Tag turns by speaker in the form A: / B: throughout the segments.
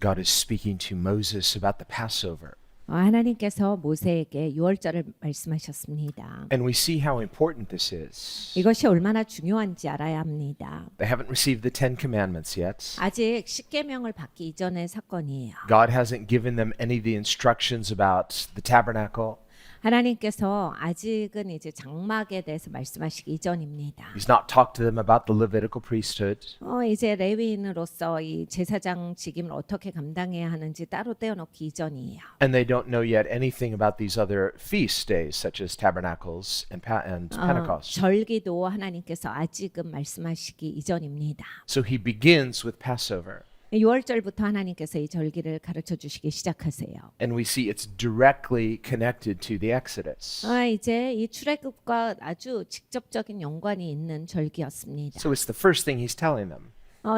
A: God is speaking to Moses about the Passover.
B: 하나님께서 모세에게 유월절을 말씀하셨습니다.
A: And we see how important this is.
B: 이것이 얼마나 중요한지 알아야 합니다.
A: They haven't received the Ten Commandments yet.
B: 아직 십계명을 받기 이전의 사건이에요.
A: God hasn't given them any of the instructions about the tabernacle.
B: 하나님께서 아직은 이제 장막에 대해서 말씀하시기 이전입니다.
A: He's not talked to them about the Levitical priesthood.
B: 이제 레위인으로서 이 제사장 직임을 어떻게 감당해야 하는지 따로 떼어놓기 이전이에요.
A: And they don't know yet anything about these other feast days, such as tabernacles and Pentecost.
B: 절기도 하나님께서 아직은 말씀하시기 이전입니다.
A: So he begins with Passover.
B: 6월절부터 하나님께서 이 절기를 가르쳐 주시기 시작하세요.
A: And we see it's directly connected to the Exodus.
B: 이제 이 출애굽과 아주 직접적인 연관이 있는 절기였습니다.
A: So it's the first thing he's telling them.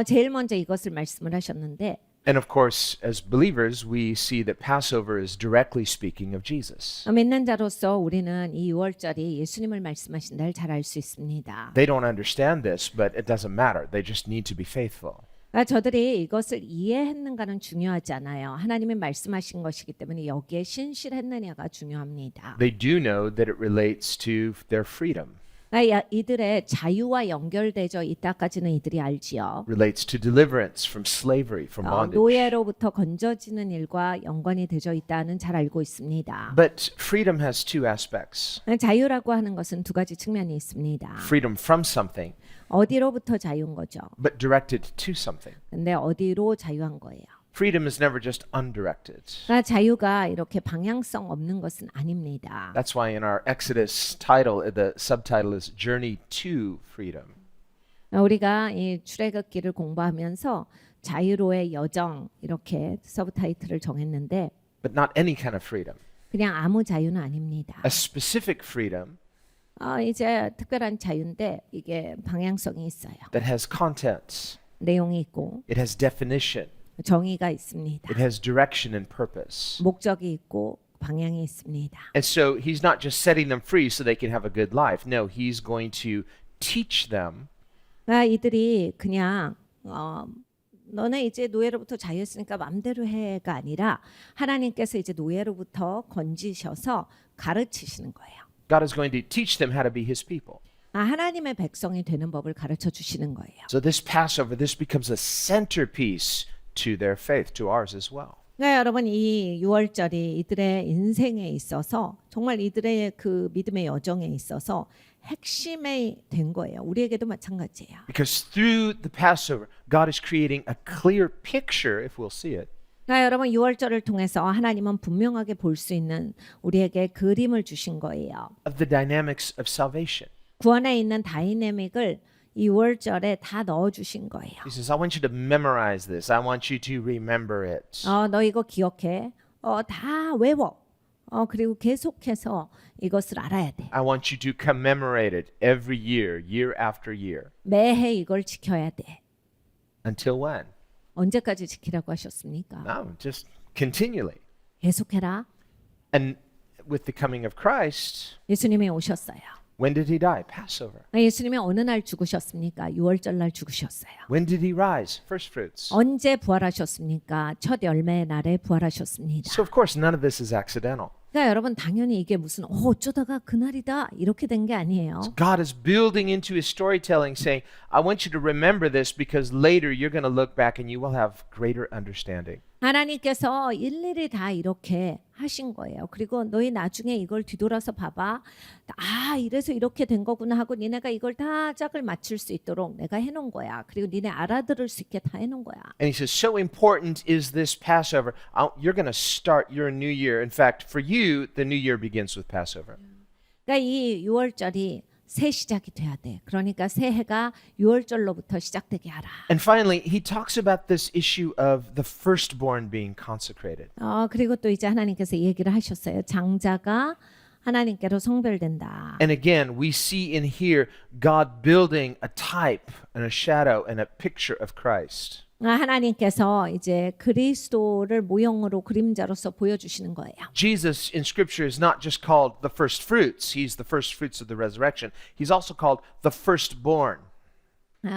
B: 제일 먼저 이것을 말씀을 하셨는데
A: And of course, as believers, we see that Passover is directly speaking of Jesus.
B: 믿는 자로서 우리는 이 6월절이 예수님을 말씀하신 날 잘 알 수 있습니다.
A: They don't understand this, but it doesn't matter. They just need to be faithful.
B: 저들이 이것을 이해했는가는 중요하지 않아요. 하나님이 말씀하신 것이기 때문에 여기에 신실했느냐가 중요합니다.
A: They do know that it relates to their freedom,
B: 이들의 자유와 연결되어 있다까지는 이들이 알지요.
A: relates to deliverance from slavery, from bondage.
B: 노예로부터 건져지는 일과 연관이 되어 있다는 잘 알고 있습니다.
A: But freedom has two aspects.
B: 자유라고 하는 것은 두 가지 측면이 있습니다.
A: Freedom from something,
B: 어디로부터 자유인 거죠?
A: but directed to something.
B: 근데 어디로 자유한 거예요?
A: Freedom is never just undirected.
B: 자유가 이렇게 방향성 없는 것은 아닙니다.
A: That's why in our Exodus title, the subtitle is Journey to Freedom.
B: 우리가 이 출애굽기를 공부하면서 자유로의 여정 이렇게 서브타이틀을 정했는데
A: But not any kind of freedom.
B: 그냥 아무 자유는 아닙니다.
A: A specific freedom
B: 이제 특별한 자유인데 이게 방향성이 있어요.
A: that has content,
B: 내용이 있고
A: it has definition,
B: 정의가 있습니다.
A: it has direction and purpose.
B: 목적이 있고 방향이 있습니다.
A: And so he's not just setting them free so they can have a good life. No, he's going to teach them
B: 이들이 그냥 너네 이제 노예로부터 자유했으니까 마음대로 해가 아니라 하나님께서 이제 노예로부터 건지셔서 가르치시는 거예요.
A: God is going to teach them how to be his people.
B: 하나님의 백성이 되는 법을 가르쳐 주시는 거예요.
A: So this Passover, this becomes a centerpiece to their faith, to ours as well.
B: 네, 여러분 이 6월절이 이들의 인생에 있어서 정말 이들의 그 믿음의 여정에 있어서 핵심이 된 거예요. 우리에게도 마찬가지예요.
A: Because through the Passover, God is creating a clear picture, if we'll see it,
B: 여러분 6월절을 통해서 하나님은 분명하게 볼 수 있는 우리에게 그림을 주신 거예요.
A: of the dynamics of salvation.
B: 구원에 있는 다이내믹을 이 6월절에 다 넣어 주신 거예요.
A: He says, I want you to memorize this. I want you to remember it.
B: 너 이거 기억해. 다 외워. 그리고 계속해서 이것을 알아야 돼.
A: I want you to commemorate it every year, year after year.
B: 매해 이걸 지켜야 돼.
A: Until when?
B: 언제까지 지키라고 하셨습니까?
A: No, just continually.
B: 계속해라.
A: And with the coming of Christ,
B: 예수님이 오셨어요.
A: when did he die? Passover.
B: 예수님이 어느 날 죽으셨습니까? 6월절 날 죽으셨어요.
A: When did he rise? First fruits.
B: 언제 부활하셨습니까? 첫 열매의 날에 부활하셨습니다.
A: So of course, none of this is accidental.
B: 그러니까 여러분 당연히 이게 무슨 어쩌다가 그날이다 이렇게 된 게 아니에요.
A: God is building into his storytelling saying, I want you to remember this because later you're going to look back and you will have greater understanding.
B: 하나님께서 일일이 다 이렇게 하신 거예요. 그리고 너희 나중에 이걸 뒤돌아서 봐봐. 이래서 이렇게 된 거구나 하고 니네가 이걸 다 짝을 맞출 수 있도록 내가 해놓은 거야. 그리고 니네 알아들을 수 있게 다 해놓은 거야.
A: And he says, so important is this Passover. You're going to start your new year. In fact, for you, the new year begins with Passover.
B: 그러니까 이 6월절이 새 시작이 돼야 돼. 그러니까 새해가 6월절로부터 시작되게 하라.
A: And finally, he talks about this issue of the firstborn being consecrated.
B: 그리고 또 이제 하나님께서 얘기를 하셨어요. 장자가 하나님께로 성별된다.
A: And again, we see in here God building a type and a shadow and a picture of Christ.
B: 하나님께서 이제 그리스도를 모형으로 그림자로서 보여주시는 거예요.
A: Jesus in Scripture is not just called the first fruits. He's the first fruits of the resurrection. He's also called the firstborn.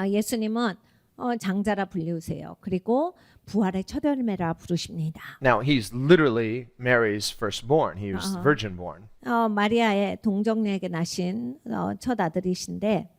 B: 예수님은 장자라 불리우세요. 그리고 부활의 첫 열매라 부르십니다.
A: Now, he's literally Mary's firstborn. He was virgin born.
B: 마리아의 동정녀에게 나신 첫 아들이신데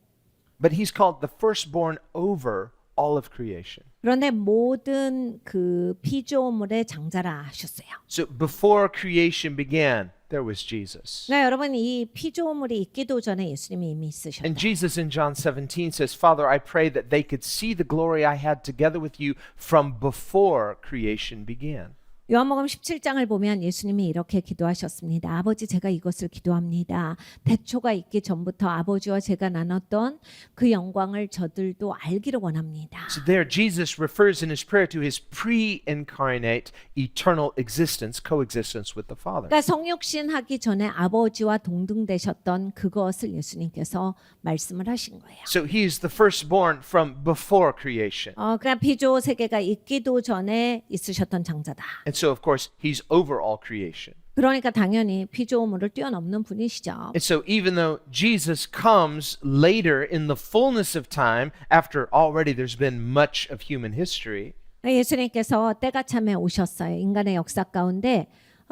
A: But he's called the firstborn over all of creation.
B: 그런데 모든 그 피조물의 장자라 하셨어요.
A: So before creation began, there was Jesus.
B: 그러니까 여러분 이 피조물이 있기도 전에 예수님이 이미 있으셨다.
A: And Jesus in John 17 says, Father, I pray that they could see the glory I had together with you from before creation began.
B: 요한복음 17장을 보면 예수님이 이렇게 기도하셨습니다. 아버지 제가 이것을 기도합니다. 태초가 있기 전부터 아버지와 제가 나눴던 그 영광을 저들도 알기를 원합니다.
A: So there, Jesus refers in his prayer to his pre-incarnate eternal existence, coexistence with the Father.
B: 그러니까 성육신하기 전에 아버지와 동등되셨던 그것을 예수님께서 말씀을 하신 거예요.
A: So he is the firstborn from before creation.
B: 그냥 피조 세계가 있기도 전에 있으셨던 장자다.
A: And so, of course, he's over all creation.
B: 그러니까 당연히 피조물을 뛰어넘는 분이시죠.
A: And so, even though Jesus comes later in the fullness of time, after already there's been much of human history,
B: 예수님께서 때가 참에 오셨어요. 인간의 역사 가운데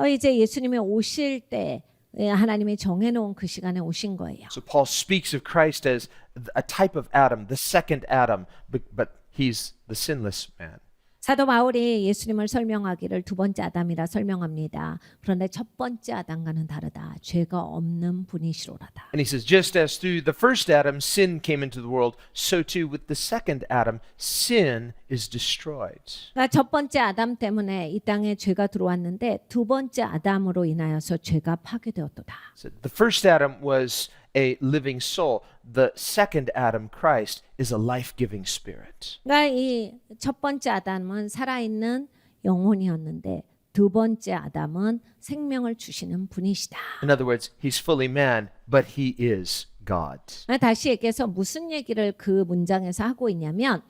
B: 이제 예수님이 오실 때 하나님이 정해놓은 그 시간에 오신 거예요.
A: so Paul speaks of Christ as a type of Adam, the second Adam, but he's the sinless man.
B: 사도 바울이 예수님을 설명하기를 두 번째 아담이라 설명합니다. 그런데 첫 번째 아담과는 다르다. 죄가 없는 분이시로라다.
A: And he says, just as through the first Adam sin came into the world, so too with the second Adam sin is destroyed.
B: 그러니까 첫 번째 아담 때문에 이 땅에 죄가 들어왔는데 두 번째 아담으로 인하여서 죄가 파괴되었도다.
A: So the first Adam was a living soul. The second Adam, Christ, is a life-giving spirit.
B: 그러니까 이 첫 번째 아담은 살아있는 영혼이었는데 두 번째 아담은 생명을 주시는 분이시다.
A: In other words, he's fully man, but he is God.
B: 다시 얘기해서 무슨 얘기를 그 문장에서 하고 있냐면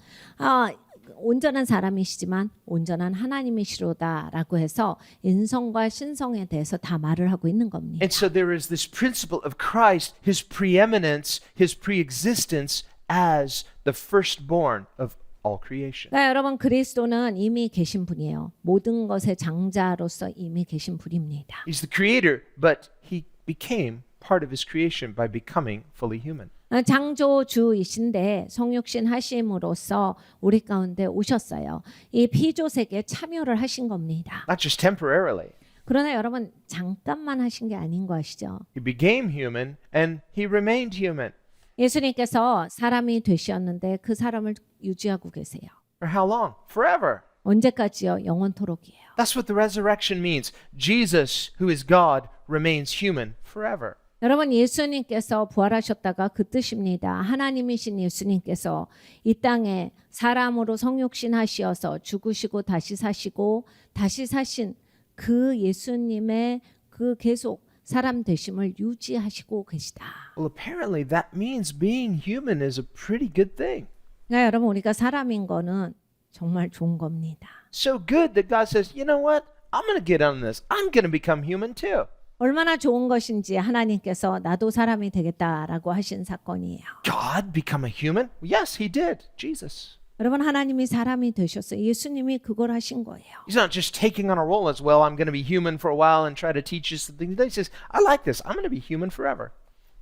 B: 온전한 사람이시지만 온전한 하나님이시로다라고 해서 인성과 신성에 대해서 다 말을 하고 있는 겁니다.
A: And so there is this principle of Christ, his preeminence, his preexistence as the firstborn of all creation.
B: 그러니까 여러분 그리스도는 이미 계신 분이에요. 모든 것의 장자로서 이미 계신 분입니다.
A: He's the creator, but he became part of his creation by becoming fully human.
B: 창조주이신데 성육신 하심으로써 우리 가운데 오셨어요. 이 피조 세계에 참여를 하신 겁니다.
A: Not just temporarily.
B: 그러나 여러분 잠깐만 하신 게 아닌 거 아시죠?
A: He became human and he remained human.
B: 예수님께서 사람이 되셨는데 그 사람을 유지하고 계세요.
A: For how long? Forever.
B: 언제까지요? 영원토록이에요.
A: That's what the resurrection means. Jesus, who is God, remains human forever.
B: 여러분 예수님께서 부활하셨다가 그 뜻입니다. 하나님이신 예수님께서 이 땅에 사람으로 성육신 하시어서 죽으시고 다시 사시고 다시 사신 그 예수님의 그 계속 사람 되심을 유지하시고 계시다.
A: Well, apparently that means being human is a pretty good thing.
B: 그러니까 여러분 우리가 사람인 거는 정말 좋은 겁니다.
A: So good that God says, you know what? I'm going to get on this. I'm going to become human too.
B: 얼마나 좋은 것인지 하나님께서 나도 사람이 되겠다라고 하신 사건이에요.
A: God become a human? Yes, he did. Jesus.
B: 여러분 하나님이 사람이 되셨어요. 예수님이 그걸 하신 거예요.
A: He's not just taking on a role as, well, I'm going to be human for a while and try to teach you something. He says, I like this. I'm going to be human forever.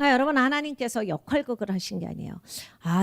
B: 여러분 하나님께서 역할극을 하신 게 아니에요.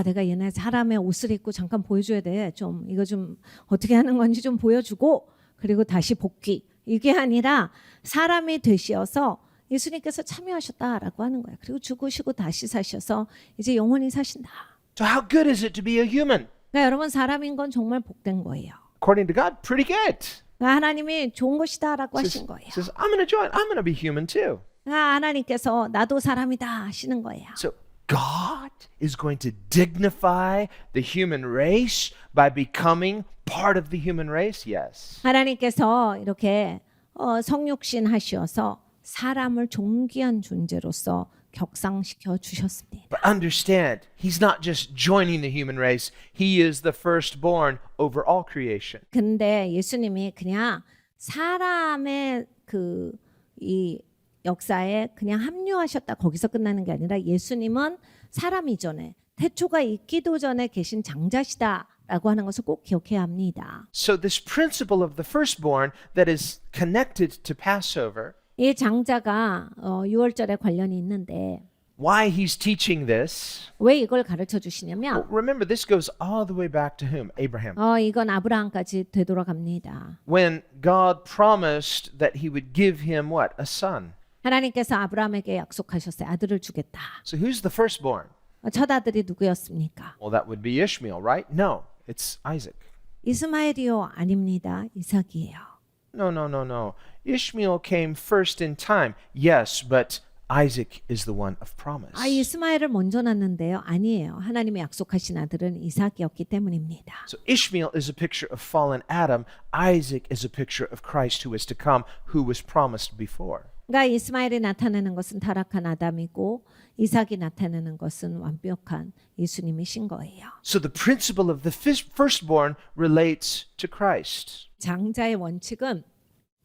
B: 내가 얘네 사람의 옷을 입고 잠깐 보여줘야 돼. 좀 이거 좀 어떻게 하는 건지 좀 보여주고 그리고 다시 복귀. 이게 아니라 사람이 되시어서 예수님께서 참여하셨다라고 하는 거예요. 그리고 죽으시고 다시 사셔서 이제 영원히 사신다.
A: So how good is it to be a human?
B: 그러니까 여러분 사람인 건 정말 복된 거예요.
A: According to God, pretty good.
B: 그러니까 하나님이 좋은 것이다라고 하신 거예요.
A: Says, I'm going to join. I'm going to be human too.
B: 그러니까 하나님께서 나도 사람이다 하시는 거예요.
A: So God is going to dignify the human race by becoming part of the human race? Yes.
B: 하나님께서 이렇게 성육신 하시어서 사람을 존귀한 존재로서 격상시켜 주셨습니다.
A: But understand, he's not just joining the human race. He is the firstborn over all creation.
B: 근데 예수님이 그냥 사람의 이 역사에 그냥 합류하셨다 거기서 끝나는 게 아니라 예수님은 사람 이전에 태초가 있기도 전에 계신 장자시다 라고 하는 것을 꼭 기억해야 합니다.
A: So this principle of the firstborn that is connected to Passover,
B: 이 장자가 6월절에 관련이 있는데
A: why he's teaching this,
B: 왜 이걸 가르쳐 주시냐면
A: remember this goes all the way back to whom? Abraham.
B: 이건 아브라함까지 되돌아갑니다.
A: When God promised that he would give him what? A son.
B: 하나님께서 아브라함에게 약속하셨어요. 아들을 주겠다.
A: So who's the firstborn?
B: 첫 아들이 누구였습니까?
A: Well, that would be Ishmael, right? No, it's Isaac.
B: 이스마엘이요 아닙니다. 이삭이에요.
A: No. Ishmael came first in time. Yes, but Isaac is the one of promise.
B: 이스마엘을 먼저 낳는데요. 아니에요. 하나님의 약속하신 아들은 이삭이었기 때문입니다.
A: So Ishmael is a picture of fallen Adam. Isaac is a picture of Christ who is to come, who was promised before.
B: 그러니까 이스마엘이 나타내는 것은 타락한 아담이고 이삭이 나타내는 것은 완벽한 예수님이신 거예요.
A: So the principle of the firstborn relates to Christ.
B: 장자의 원칙은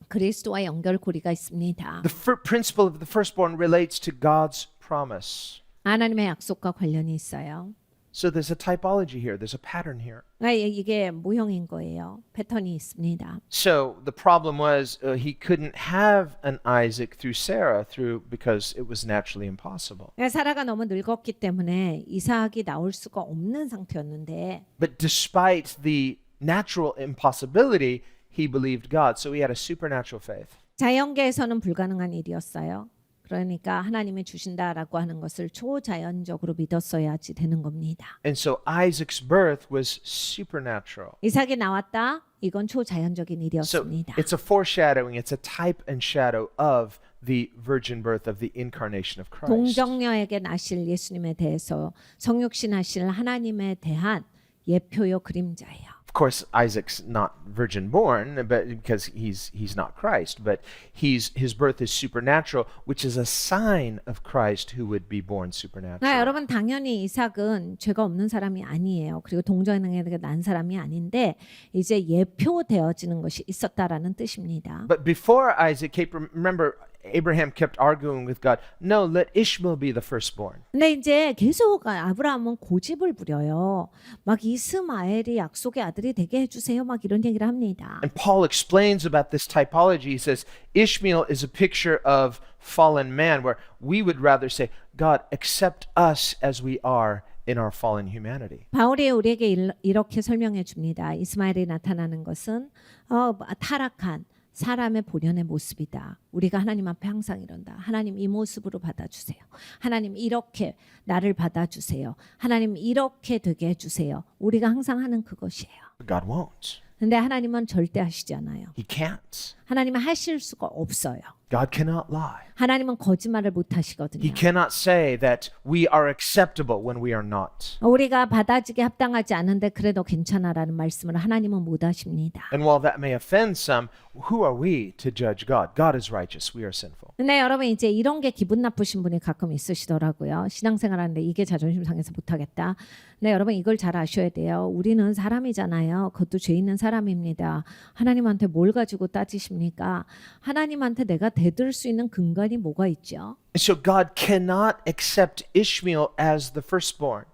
B: 그리스도와 연결고리가 있습니다.
A: The principle of the firstborn relates to God's promise.
B: 하나님의 약속과 관련이 있어요.
A: So there's a typology here. There's a pattern here.
B: 그러니까 이게 모형인 거예요. 패턴이 있습니다.
A: So the problem was he couldn't have an Isaac through Sarah because it was naturally impossible.
B: 그러니까 사라가 너무 늙었기 때문에 이삭이 나올 수가 없는 상태였는데
A: But despite the natural impossibility, he believed God. So he had a supernatural faith.
B: 자연계에서는 불가능한 일이었어요. 그러니까 하나님이 주신다라고 하는 것을 초자연적으로 믿었어야지 되는 겁니다.
A: And so Isaac's birth was supernatural.
B: 이삭이 나왔다. 이건 초자연적인
A: So
B: 일이었습니다.
A: it's a foreshadowing, it's a type and shadow of the virgin birth of the incarnation of Christ.
B: 동정녀에게 나실 예수님에 대해서 성육신하실 하나님에 대한 예표요 그림자예요.
A: Of course, Isaac's not virgin born, but because he's not Christ, but his birth is supernatural, which is a sign of Christ who would be born supernatural.
B: 여러분 당연히 이삭은 죄가 없는 사람이 아니에요. 그리고 동정녀에게 난 사람이 아닌데 이제 예표되어지는 것이 있었다라는 뜻입니다.
A: But before Isaac came, remember Abraham kept arguing with God, no, let Ishmael be the firstborn.
B: 근데 이제 계속 아브라함은 고집을 부려요. 막 이스마엘이 약속의 아들이 되게 해주세요. 막 이런 얘기를 합니다.
A: And Paul explains about this typology. He says Ishmael is a picture of fallen man, where we would rather say, God, accept us as we are in our fallen humanity.
B: 바울이 우리에게 이렇게 설명해 줍니다. 이스마엘이 나타나는 것은 타락한 사람의 본연의 모습이다. 우리가 하나님 앞에 항상 이런다. 하나님 이 모습으로 받아주세요. 하나님 이렇게 나를 받아주세요. 하나님 이렇게 되게 해주세요. 우리가 항상 하는 그것이에요.
A: But God won't.
B: 근데 하나님은 절대 하시지 않아요.
A: He can't.
B: 하나님은 하실 수가 없어요.
A: God cannot lie.
B: 하나님은 거짓말을 못 하시거든요.
A: He cannot say that we are acceptable when we are not.
B: 우리가 받아주게 합당하지 않은데 그래도 괜찮아라는 말씀을 하나님은 못 하십니다.
A: And while that may offend some, who are we to judge God? God is righteous. We are sinful.
B: 근데 여러분 이제 이런 게 기분 나쁘신 분이 가끔 있으시더라고요. 신앙생활하는데 이게 자존심 상해서 못하겠다. 근데 여러분 이걸 잘 아셔야 돼요. 우리는 사람이잖아요. 그것도 죄 있는 사람입니다. 하나님한테 뭘 가지고 따지십니까? 하나님한테 내가 대들 수 있는 근간이 뭐가 있죠?
A: And so God cannot accept Ishmael as the firstborn.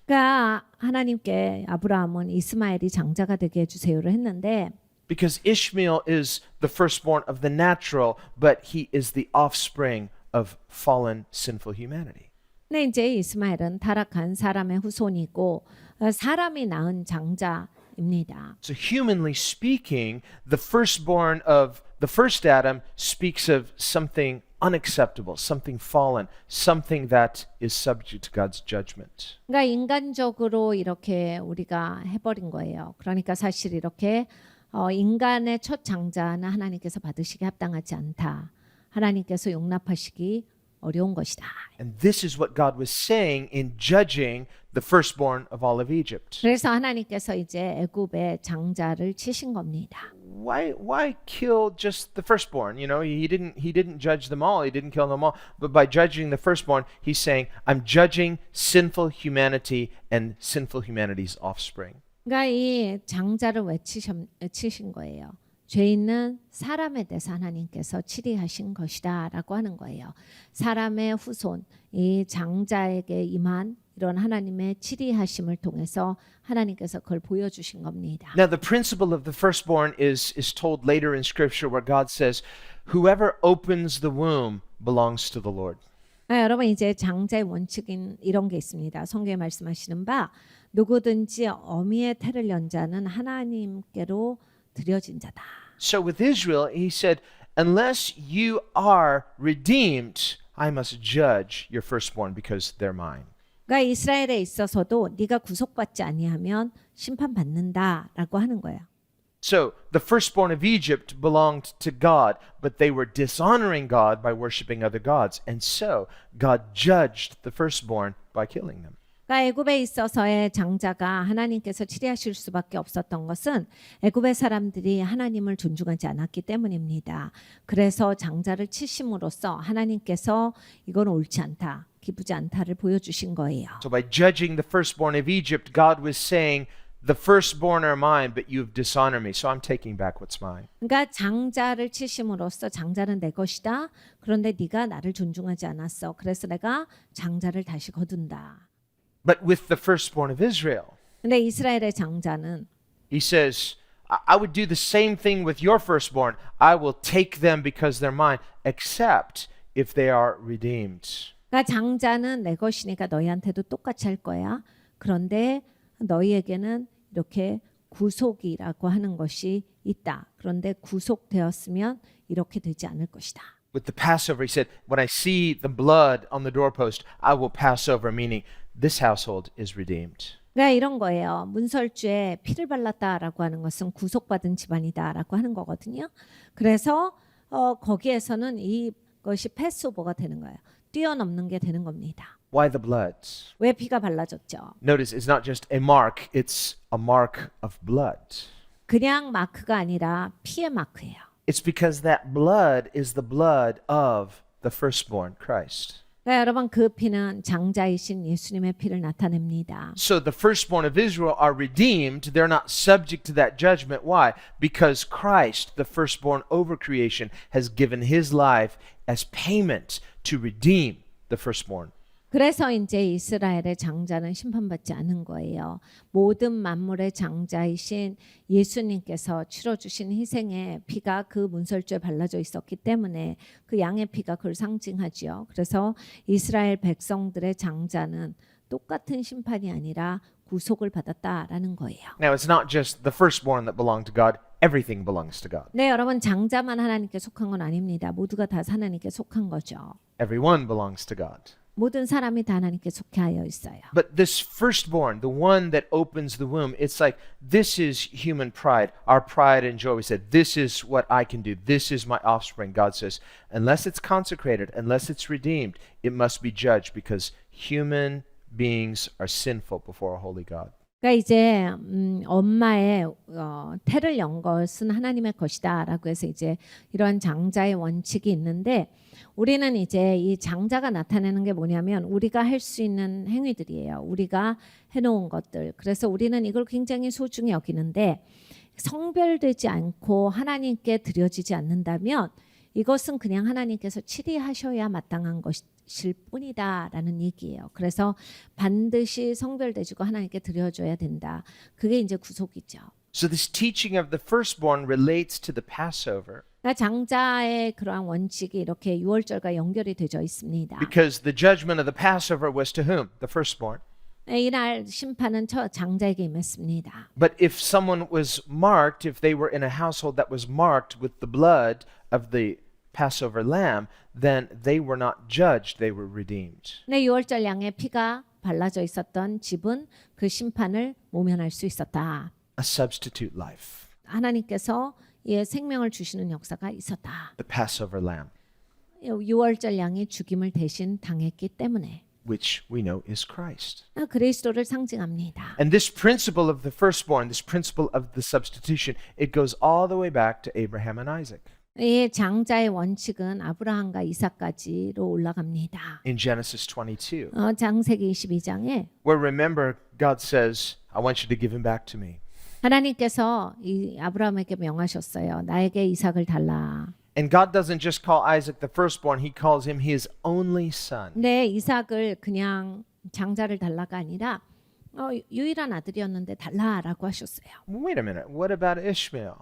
B: 그러니까 하나님께 아브라함은 이스마엘이 장자가 되게 해주세요를 했는데
A: Because Ishmael is the firstborn of the natural, but he is the offspring of fallen sinful humanity.
B: 근데 이제 이스마엘은 타락한 사람의 후손이고 사람이 낳은 장자입니다.
A: So humanly speaking, the firstborn of the first Adam speaks of something unacceptable, something fallen, something that is subject to God's judgment.
B: 그러니까 인간적으로 이렇게 우리가 해버린 거예요. 그러니까 사실 이렇게 인간의 첫 장자는 하나님께서 받으시기 합당하지 않다. 하나님께서 용납하시기 어려운 것이다.
A: And this is what God was saying in judging the firstborn of all of Egypt.
B: 그래서 하나님께서 이제 애굽의 장자를 치신 겁니다.
A: Why kill just the firstborn? You know, he didn't judge them all. He didn't kill them all. But by judging the firstborn, he's saying, I'm judging sinful humanity and sinful humanity's offspring.
B: 그러니까 이 장자를 왜 치신 거예요? 죄 있는 사람에 대해서 하나님께서 치리하신 것이다라고 하는 거예요. 사람의 후손, 이 장자에게 임한 이런 하나님의 치리하심을 통해서 하나님께서 그걸 보여주신 겁니다.
A: Now, the principle of the firstborn is told later in Scripture where God says, whoever opens the womb belongs to the Lord.
B: 여러분 이제 장자의 원칙인 이런 게 있습니다. 성경에 말씀하시는 바 누구든지 어미의 태를 연 자는 하나님께로 드려진 자다.
A: So with Israel, he said, unless you are redeemed, I must judge your firstborn because they're mine.
B: 그러니까 이스라엘에 있어서도 네가 구속받지 아니하면 심판받는다라고 하는 거예요.
A: So the firstborn of Egypt belonged to God, but they were dishonoring God by worshiping other gods. And so God judged the firstborn by killing them.
B: 그러니까 애굽에 있어서의 장자가 하나님께서 치리하실 수밖에 없었던 것은 애굽의 사람들이 하나님을 존중하지 않았기 때문입니다. 그래서 장자를 치심으로써 하나님께서 이건 옳지 않다, 기쁘지 않다를 보여주신 거예요.
A: So by judging the firstborn of Egypt, God was saying, the firstborn are mine, but you have dishonored me, so I'm taking back what's mine.
B: 그러니까 장자를 치심으로써 장자는 내 것이다. 그런데 네가 나를 존중하지 않았어. 그래서 내가 장자를 다시 거둔다.
A: But with the firstborn of Israel,
B: 근데 이스라엘의 장자는
A: he says, I would do the same thing with your firstborn. I will take them because they're mine, except if they are redeemed.
B: 그러니까 장자는 내 것이니까 너희한테도 똑같이 할 거야. 그런데 너희에게는 이렇게 구속이라고 하는 것이 있다. 그런데 구속되었으면 이렇게 되지 않을 것이다.
A: With the Passover, he said, when I see the blood on the doorpost, I will pass over, meaning this household is redeemed.
B: 그러니까 이런 거예요. 문설주에 피를 발랐다라고 하는 것은 구속받은 집안이다라고 하는 거거든요. 그래서 거기에서는 이것이 패스오버가 되는 거예요. 뛰어넘는 게 되는 겁니다.
A: Why the blood?
B: 왜 피가 발라졌죠?
A: Notice it's not just a mark, it's a mark of blood.
B: 그냥 마크가 아니라 피의 마크예요.
A: It's because that blood is the blood of the firstborn, Christ.
B: 그러니까 여러분 그 피는 장자이신 예수님의 피를 나타냅니다.
A: So the firstborn of Israel are redeemed. They're not subject to that judgment. Why? Because Christ, the firstborn over creation, has given his life as payment to redeem the firstborn.
B: 그래서 이제 이스라엘의 장자는 심판받지 않은 거예요. 모든 만물의 장자이신 예수님께서 치러주신 희생의 피가 그 문설주에 발라져 있었기 때문에 그 양의 피가 그걸 상징하지요. 그래서 이스라엘 백성들의 장자는 똑같은 심판이 아니라 구속을 받았다라는 거예요.
A: Now, it's not just the firstborn that belong to God. Everything belongs to God.
B: 네, 여러분 장자만 하나님께 속한 건 아닙니다. 모두가 다 하나님께 속한 거죠.
A: Everyone belongs to God.
B: 모든 사람이 다 하나님께 속해 하여 있어요.
A: But this firstborn, the one that opens the womb, it's like this is human pride, our pride and joy. We said, this is what I can do. This is my offspring. God says, unless it's consecrated, unless it's redeemed, it must be judged because human beings are sinful before a holy God.
B: 그러니까 이제 엄마의 태를 연 것은 하나님의 것이다라고 해서 이제 이런 장자의 원칙이 있는데 우리는 이제 이 장자가 나타내는 게 뭐냐면 우리가 할 수 있는 행위들이에요. 우리가 해놓은 것들. 그래서 우리는 이걸 굉장히 소중히 여기는데 성별되지 않고 하나님께 드려지지 않는다면 이것은 그냥 하나님께서 치리하셔야 마땅한 것일 뿐이다라는 얘기예요. 그래서 반드시 성별되지고 하나님께 드려줘야 된다. 그게 이제 구속이죠.
A: So this teaching of the firstborn relates to the Passover
B: 그러니까 장자의 그러한 원칙이 이렇게 유월절과 연결이 되어 있습니다.
A: because the judgment of the Passover was to whom? The firstborn.
B: 이날 심판은 장자에게 임했습니다.
A: But if someone was marked, if they were in a household that was marked with the blood of the Passover lamb, then they were not judged, they were redeemed.
B: 네, 유월절 양의 피가 발라져 있었던 집은 그 심판을 모면할 수 있었다.
A: A substitute life,
B: 하나님께서 이 생명을 주시는 역사가 있었다.
A: the Passover lamb,
B: 유월절 양이 죽임을 대신 당했기 때문에
A: which we know is Christ.
B: 그리스도를 상징합니다.
A: And this principle of the firstborn, this principle of the substitution, it goes all the way back to Abraham and Isaac.
B: 이 장자의 원칙은 아브라함과 이삭까지로 올라갑니다.
A: In Genesis 22,
B: 장세기 22장에
A: where remember God says, I want you to give him back to me.
B: 하나님께서 이 아브라함에게 명하셨어요. 나에게 이삭을 달라.
A: And God doesn't just call Isaac the firstborn, he calls him his only son.
B: 내 이삭을 그냥 장자를 달라가 아니라 유일한 아들이었는데 달라라고 하셨어요.
A: Wait a minute, what about Ishmael?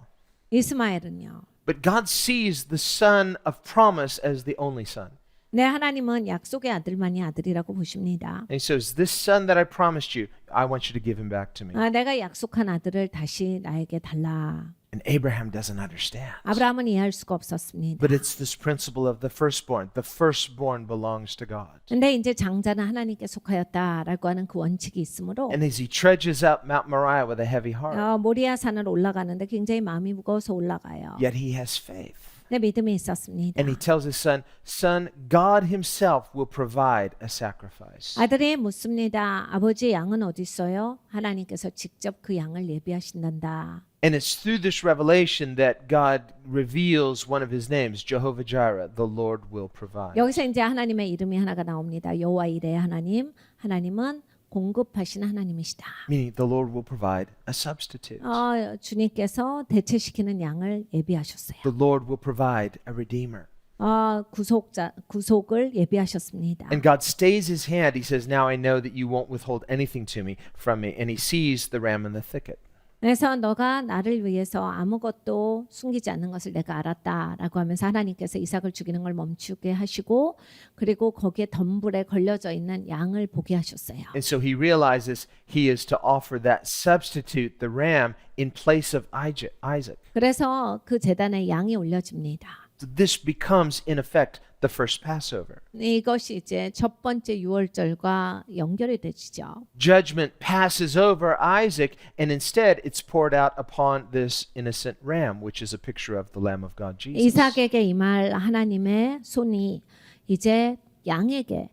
B: 이스마엘은요.
A: But God sees the son of promise as the only son.
B: 네, 하나님은 약속의 아들만이 아들이라고 보십니다.
A: And he says, this son that I promised you, I want you to give him back to me.
B: 내가 약속한 아들을 다시 나에게 달라.
A: And Abraham doesn't understand.
B: 아브라함은 이해할 수가 없었습니다.
A: But it's this principle of the firstborn. The firstborn belongs to God.
B: 근데 이제 장자는 하나님께 속하였다라고 하는 그 원칙이 있으므로
A: And as he trudges up Mount Moriah with a heavy heart,
B: 모리아 산을 올라가는데 굉장히 마음이 무거워서 올라가요.
A: yet he has faith.
B: 네, 믿음이 있었습니다.
A: And he tells his son, son, God himself will provide a sacrifice.
B: 아들이 묻습니다. 아버지, 양은 어디 있어요? 하나님께서 직접 그 양을 예비하신단다.
A: And it's through this revelation that God reveals one of his names, Jehovah Jireh, the Lord will provide.
B: 여기서 이제 하나님의 이름이 하나가 나옵니다. 여호와 이레의 하나님, 하나님은 공급하시는 하나님이시다.
A: Meaning the Lord will provide a substitute.
B: 주님께서 대체시키는 양을 예비하셨어요.
A: The Lord will provide a redeemer.
B: 구속을 예비하셨습니다.
A: And God stays his hand. He says, now I know that you won't withhold anything from me. And he sees the ram in the thicket.
B: 그래서 너가 나를 위해서 아무것도 숨기지 않는 것을 내가 알았다라고 하면서 하나님께서 이삭을 죽이는 걸 멈추게 하시고 그리고 거기에 덤불에 걸려져 있는 양을 보게 하셨어요.
A: And so he realizes he is to offer that substitute, the ram, in place of Isaac.
B: 그래서 그 제단에 양이 올려집니다.
A: So this becomes, in effect, the first Passover.
B: 이것이 이제 첫 번째 유월절과 연결이 되죠.
A: Judgment passes over Isaac, and instead it's poured out upon this innocent ram, which is a picture of the Lamb of God, Jesus.
B: 이삭에게 임할 하나님의 손이 이제 양에게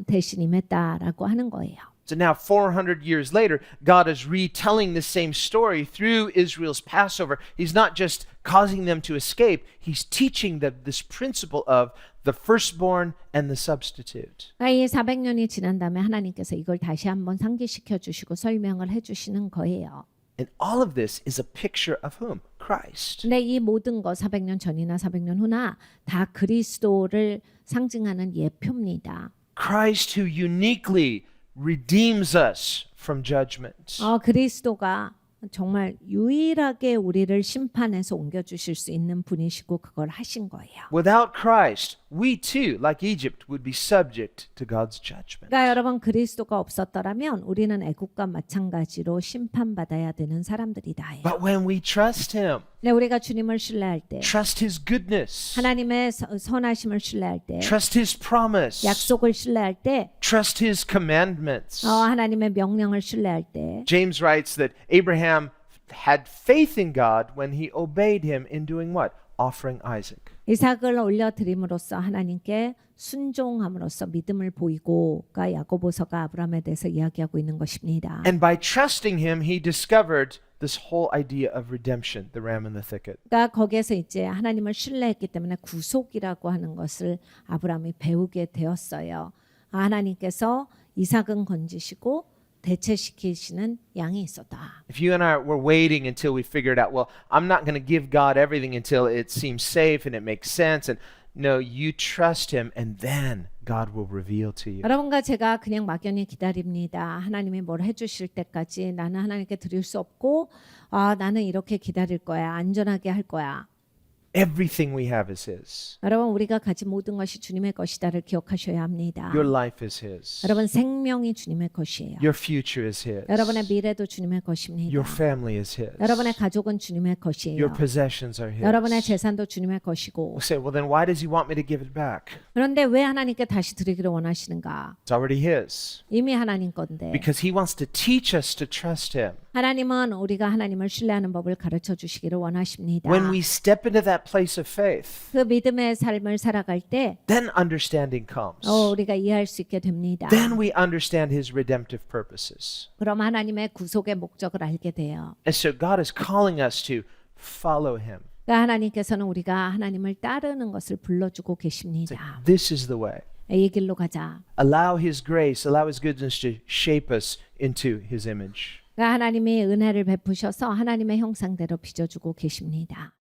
B: 대신 임했다라고 하는 거예요.
A: So now 400 years later, God is retelling the same story through Israel's Passover. He's not just causing them to escape, he's teaching them this principle of the firstborn and the substitute.
B: 이 400년이 지난 다음에 하나님께서 이걸 다시 한번 상기시켜 주시고 설명을 해 주시는 거예요.
A: And all of this is a picture of whom? Christ.
B: 근데 이 모든 거 400년 전이나 400년 후나 다 그리스도를 상징하는 예표입니다.
A: Christ who uniquely redeems us from judgment.
B: 그리스도가 정말 유일하게 우리를 심판에서 옮겨주실 수 있는 분이시고 그걸 하신 거예요.
A: Without Christ, we too, like Egypt, would be subject to God's judgment.
B: 그러니까 여러분 그리스도가 없었더라면 우리는 애국과 마찬가지로 심판받아야 되는 사람들이다.
A: But when we trust Him,
B: 네, 우리가 주님을 신뢰할 때
A: trust His goodness,
B: 하나님의 선하심을 신뢰할 때
A: trust His promise,
B: 약속을 신뢰할 때
A: trust His commandments.
B: 하나님의 명령을 신뢰할 때
A: James writes that Abraham had faith in God when he obeyed Him in doing what? Offering Isaac.
B: 이삭을 올려드림으로써 하나님께 순종함으로써 믿음을 보이고가 야고보서가 아브라함에 대해서 이야기하고 있는 것입니다.
A: And by trusting Him, he discovered this whole idea of redemption, the ram in the thicket.
B: 그러니까 거기에서 이제 하나님을 신뢰했기 때문에 구속이라고 하는 것을 아브라함이 배우게 되었어요. 하나님께서 이삭은 건지시고 대체시키시는 양이 있었다.
A: If you and I were waiting until we figured out, well, I'm not going to give God everything until it seems safe and it makes sense. And no, you trust Him and then God will reveal to you.
B: 여러분과 제가 그냥 막연히 기다립니다. 하나님이 뭘 해주실 때까지 나는 하나님께 드릴 수 없고 나는 이렇게 기다릴 거야. 안전하게 할 거야.
A: Everything we have is His.
B: 여러분 우리가 가진 모든 것이 주님의 것이다를 기억하셔야 합니다.
A: Your life is His.
B: 여러분 생명이 주님의 것이에요.
A: Your future is His.
B: 여러분의 미래도 주님의 것입니다.
A: Your family is His.
B: 여러분의 가족은 주님의 것이에요.
A: Your possessions are His.
B: 여러분의 재산도 주님의 것이고.
A: We'll say, well, then why does He want me to give it back?
B: 그런데 왜 하나님께 다시 드리기를 원하시는가?
A: It's already His.
B: 이미 하나님 건데.
A: Because He wants to teach us to trust Him.
B: 하나님은 우리가 하나님을 신뢰하는 법을 가르쳐 주시기를 원하십니다.
A: When we step into that place of faith,
B: 그 믿음의 삶을 살아갈 때
A: then understanding comes.
B: 우리가 이해할 수 있게 됩니다.
A: Then we understand His redemptive purposes.
B: 그럼 하나님의 구속의 목적을 알게 돼요.
A: And so God is calling us to follow Him.
B: 그러니까 하나님께서는 우리가 하나님을 따르는 것을 불러주고 계십니다.
A: This is the way.
B: 이 길로 가자.
A: Allow His grace, allow His goodness to shape us into His image.
B: 하나님이 은혜를 베푸셔서 하나님의 형상대로 빚어주고 계십니다.